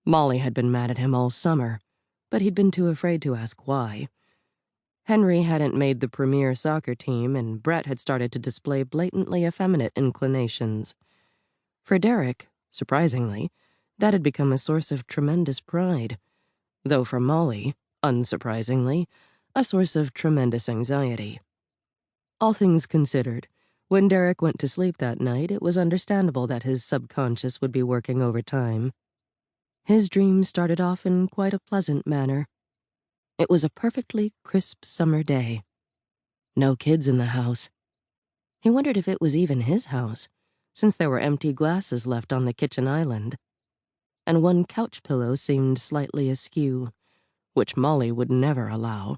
Molly had been mad at him all summer, but he'd been too afraid to ask why. Henry hadn't made the premier soccer team, and Brett had started to display blatantly effeminate inclinations. For Derek, surprisingly, that had become a source of tremendous pride, though for Molly, unsurprisingly, a source of tremendous anxiety. All things considered, when Derek went to sleep that night, it was understandable that his subconscious would be working overtime. His dream started off in quite a pleasant manner. It was a perfectly crisp summer day. No kids in the house. He wondered if it was even his house, since there were empty glasses left on the kitchen island, and one couch pillow seemed slightly askew, which Molly would never allow.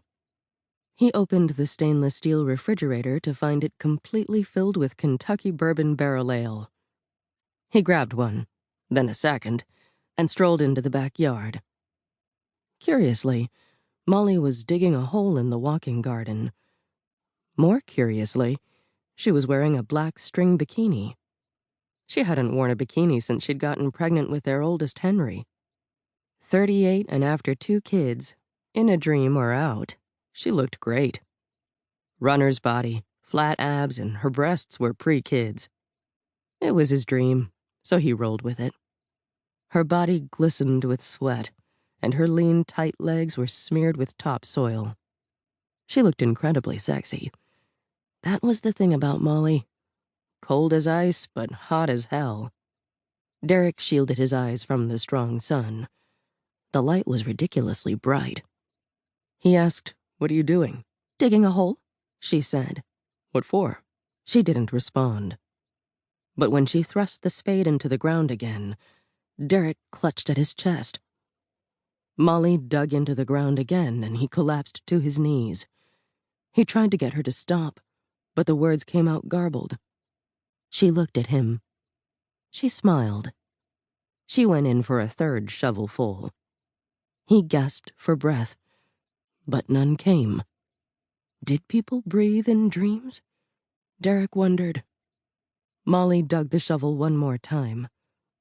He opened the stainless steel refrigerator to find it completely filled with Kentucky bourbon barrel ale. He grabbed one, then a second, and strolled into the backyard. Curiously, Molly was digging a hole in the walking garden. More curiously, she was wearing a black string bikini. She hadn't worn a bikini since she'd gotten pregnant with their oldest Henry. 38 and after 2 kids, in a dream or out, she looked great. Runner's body, flat abs, and her breasts were pre-kids. It was his dream, so he rolled with it. Her body glistened with sweat, and her lean, tight legs were smeared with topsoil. She looked incredibly sexy. That was the thing about Molly. Cold as ice, but hot as hell. Derek shielded his eyes from the strong sun. The light was ridiculously bright. He asked, "What are you doing?" "Digging a hole," she said. "What for?" She didn't respond. But when she thrust the spade into the ground again, Derek clutched at his chest. Molly dug into the ground again, and he collapsed to his knees. He tried to get her to stop, but the words came out garbled. She looked at him. She smiled. She went in for a third shovelful. He gasped for breath, but none came. Did people breathe in dreams? Derek wondered. Molly dug the shovel one more time,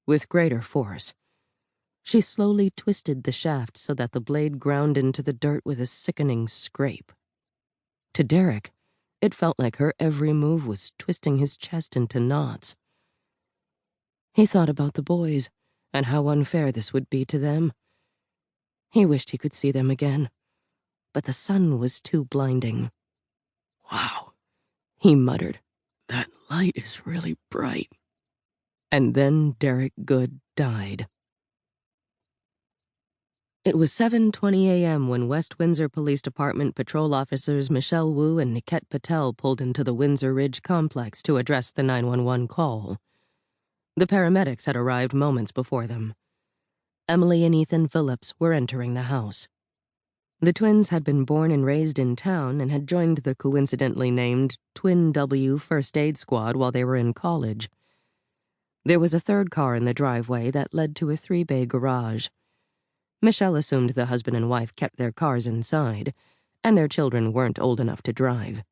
with greater force. She slowly twisted the shaft so that the blade ground into the dirt with a sickening scrape. To Derek, it felt like her every move was twisting his chest into knots. He thought about the boys and how unfair this would be to them. He wished he could see them again, but the sun was too blinding. "Wow," he muttered. "That light is really bright." And then Derek Goode died. It was 7:20 a.m. when West Windsor Police Department patrol officers Michelle Wu and Niket Patel pulled into the Windsor Ridge complex to address the 911 call. The paramedics had arrived moments before them. Emily and Ethan Phillips were entering the house. The twins had been born and raised in town and had joined the coincidentally named Twin W First Aid Squad while they were in college. There was a third car in the driveway that led to a 3-bay garage. Michelle assumed the husband and wife kept their cars inside, and their children weren't old enough to drive.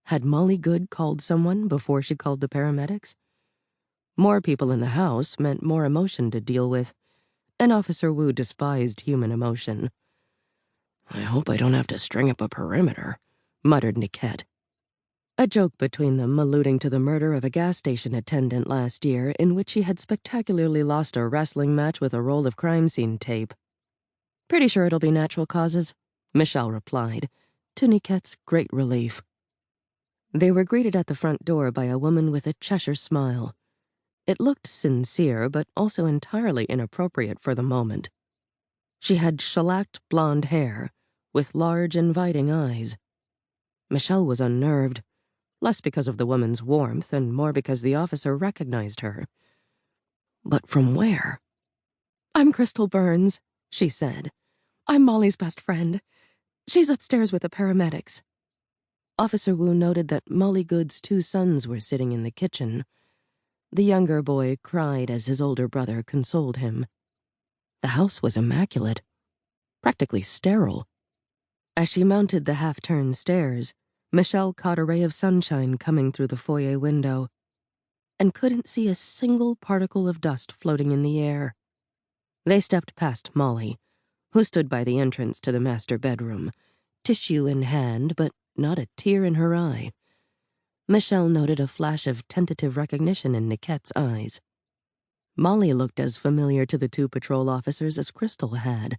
Had Molly Goode called someone before she called the paramedics? More people in the house meant more emotion to deal with, and Officer Wu despised human emotion. "I hope I don't have to string up a perimeter," muttered Niket. A joke between them alluding to the murder of a gas station attendant last year in which he had spectacularly lost a wrestling match with a roll of crime scene tape. "Pretty sure it'll be natural causes," Michelle replied, to Niket's great relief. They were greeted at the front door by a woman with a Cheshire smile. It looked sincere, but also entirely inappropriate for the moment. She had shellacked blonde hair, with large, inviting eyes. Michelle was unnerved, less because of the woman's warmth and more because the officer recognized her. But from where? "I'm Crystal Burns," she said. "I'm Molly's best friend. She's upstairs with the paramedics." Officer Wu noted that Molly Goode's 2 sons were sitting in the kitchen. The younger boy cried as his older brother consoled him. The house was immaculate, practically sterile. As she mounted the half-turned stairs, Michelle caught a ray of sunshine coming through the foyer window and couldn't see a single particle of dust floating in the air. They stepped past Molly, who stood by the entrance to the master bedroom, tissue in hand, but not a tear in her eye. Michelle noted a flash of tentative recognition in Niquette's eyes. Molly looked as familiar to the two patrol officers as Crystal had.